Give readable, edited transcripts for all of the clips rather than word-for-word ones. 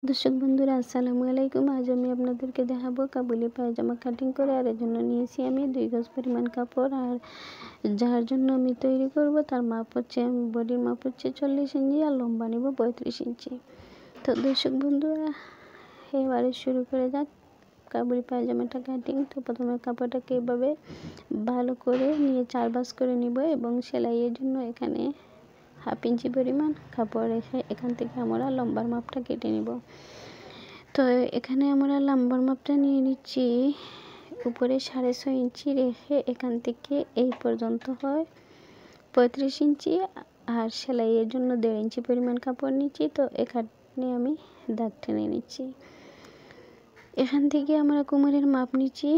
দর্শক বন্ধুরা আসসালামু আলাইকুম। আজ আমি আপনাদেরকে দেখাবো কাবুলি পায়জামা কাটিং করে। আর এর জন্য নিয়েছি আমি 2 গজ পরিমাণ কাপড়। আর যার জন্য আমি তৈরি করব তার মাপ হচ্ছে, বডির মাপ হচ্ছে 40 ইঞ্চি আর লম্বা নেব 35 ইঞ্চি। তো দর্শক বন্ধুরা এবারে শুরু করে যাক কাবুলি পায়জামাটা কাটিং। তো প্রথমে কাপড়টাকে এভাবে ভালো করে নিয়ে 4 ভাঁজ করে নিব এবং সেলাইয়ের জন্য এখানে 1/2 ইঞ্চি পরিমাণ কাপড় রেখে এখান থেকে আমরা লম্বার মাপটা কেটে নিব। তো এখানে আমরা লম্বার মাপটা নিয়ে নিচ্ছি উপরে 6.5 ইঞ্চি রেখে এখান থেকে এই পর্যন্ত হয় 35 ইঞ্চি। আর সেলাইয়ের জন্য 1.5 ইঞ্চি পরিমাণ কাপড় নিচ্ছি। তো এখানে আমি দাগ টেনে নিচ্ছি। এখান থেকে আমরা কোমরের মাপ নিচ্ছি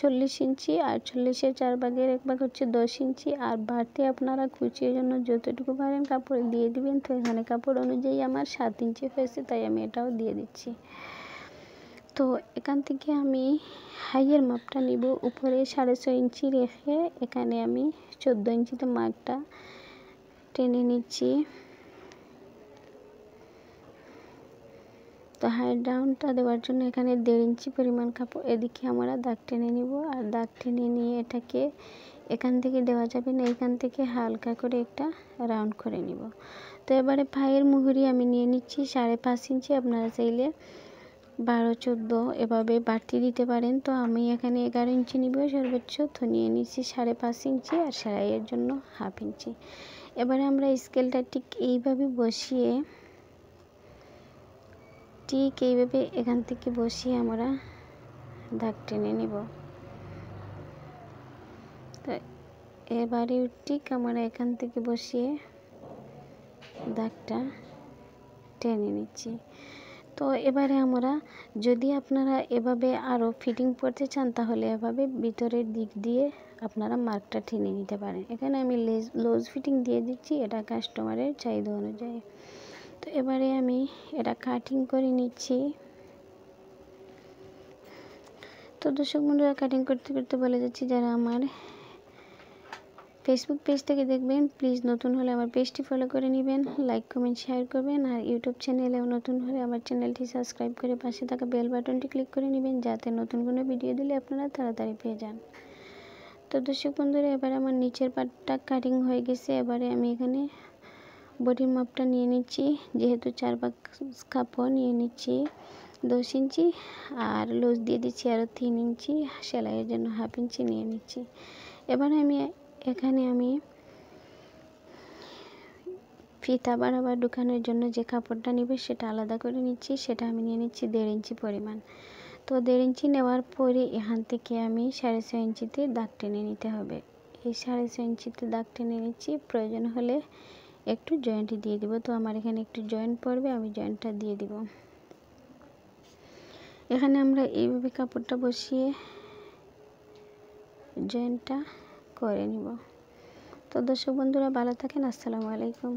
40 ইঞ্চি আর 40-এর 4 ভাগের 1 ভাগ হচ্ছে 10 ইঞ্চি। আর বাড়তি আপনারা কুচির জন্য যতটুকু পারেন কাপড় দিয়ে দিবেন। তো এখানে কাপড় অনুযায়ী আমার 7 ইঞ্চি হয়েছে, তাই আমি এটাও দিয়ে দিচ্ছি। তো এখান থেকে আমি হাইয়ের মাপটা নিব উপরে 6.5 ইঞ্চি রেখে এখানে আমি 14 ইঞ্চিতে মাপটা টেনে নিচ্ছি। তো হাইট ডাউনটা দেওয়ার জন্য এখানে 1.5 ইঞ্চি পরিমাণ কাপড় এদিকে আমরা দাগ টেনে নিব। আর দাগ টেনে নিয়ে এটাকে এখান থেকে দেওয়া যাবে না, এখান থেকে হালকা করে একটা রাউন্ড করে নিব। তো এবারে পায়ের মুহুরি আমি নিয়ে নিচ্ছি 5.5 ইঞ্চি। আপনারা চাইলে 12-14 এভাবে বাড়তি দিতে পারেন। তো আমি এখানে 11 ইঞ্চি নিব সর্বোচ্চ। তো নিয়ে নিচ্ছি 5.5 ইঞ্চি আর সেলাইয়ের জন্য 1/2 ইঞ্চি। এবারে আমরা স্কেলটা ঠিক এইভাবে বসিয়ে এখান থেকে বসিয়ে আমরা দাগ টেনে নিব। তো এবারে ঠিক আমরা এখান থেকে বসিয়ে দাগটা টেনে নিচ্ছি। তো এবারে আমরা যদি আপনারা এভাবে আরও ফিটিং করতে চান তাহলে এভাবে ভিতরের দিক দিয়ে আপনারা মার্কটা টেনে নিতে পারেন। এখানে আমি লুজ ফিটিং দিয়ে দিচ্ছি, এটা কাস্টমারের চাহিদা অনুযায়ী। তো এবারে আমি এটা কাটিং করে নিচ্ছি। তো দর্শক বন্ধুরা কাটিং করতে করতে বলে যাচ্ছি, যারা আমার ফেসবুক পেজ থেকে দেখবেন প্লিজ নতুন হলে আমার পেজটি ফলো করে নেবেন, লাইক কমেন্ট শেয়ার করবেন। আর ইউটিউব চ্যানেলেও নতুন হলে আমার চ্যানেলটি সাবস্ক্রাইব করে পাশে থাকা বেল বাটনটি ক্লিক করে নেবেন, যাতে নতুন কোনো ভিডিও দিলে আপনারা তাড়াতাড়ি পেয়ে যান। তো দর্শক বন্ধুরা এবার আমার নিচের পার্টটা কাটিং হয়ে গেছে। এবারে আমি এখানে বডির মাপটা নিয়ে নিচ্ছি, যেহেতু 4 ভাগ কাপড় নিয়ে নিচ্ছি 10 ইঞ্চি আর লুজ দিয়ে দিচ্ছি আরও 3 ইঞ্চি, সেলাইয়ের জন্য 1/2 ইঞ্চি নিয়ে নিচ্ছি। এবারে এখানে আমি ফিতা বাড়াবার ঢুকানোর জন্য যে কাপড়টা নিবে সেটা আলাদা করে নিচ্ছি। সেটা আমি নিয়ে নিচ্ছি 1.5 ইঞ্চি পরিমাণ। তো 1.5 ইঞ্চি নেওয়ার পরে এখান থেকে আমি 6.5 ইঞ্চিতে দাগ টেনে নিতে হবে। এই 6.5 ইঞ্চিতে দাগ টেনে নিচ্ছি, প্রয়োজন হলে একটু জয়েন্ট দিয়ে দিব। তো আমার এখানে একটু জয়েন্ট পড়বে, আমি জয়েন্টটা দিয়ে দিব। এখানে আমরা এইভাবে কাপড়টা বসিয়ে জয়েন্টটা করে নিব। তো দর্শক বন্ধুরা ভালো থাকেন, আসসালামু আলাইকুম।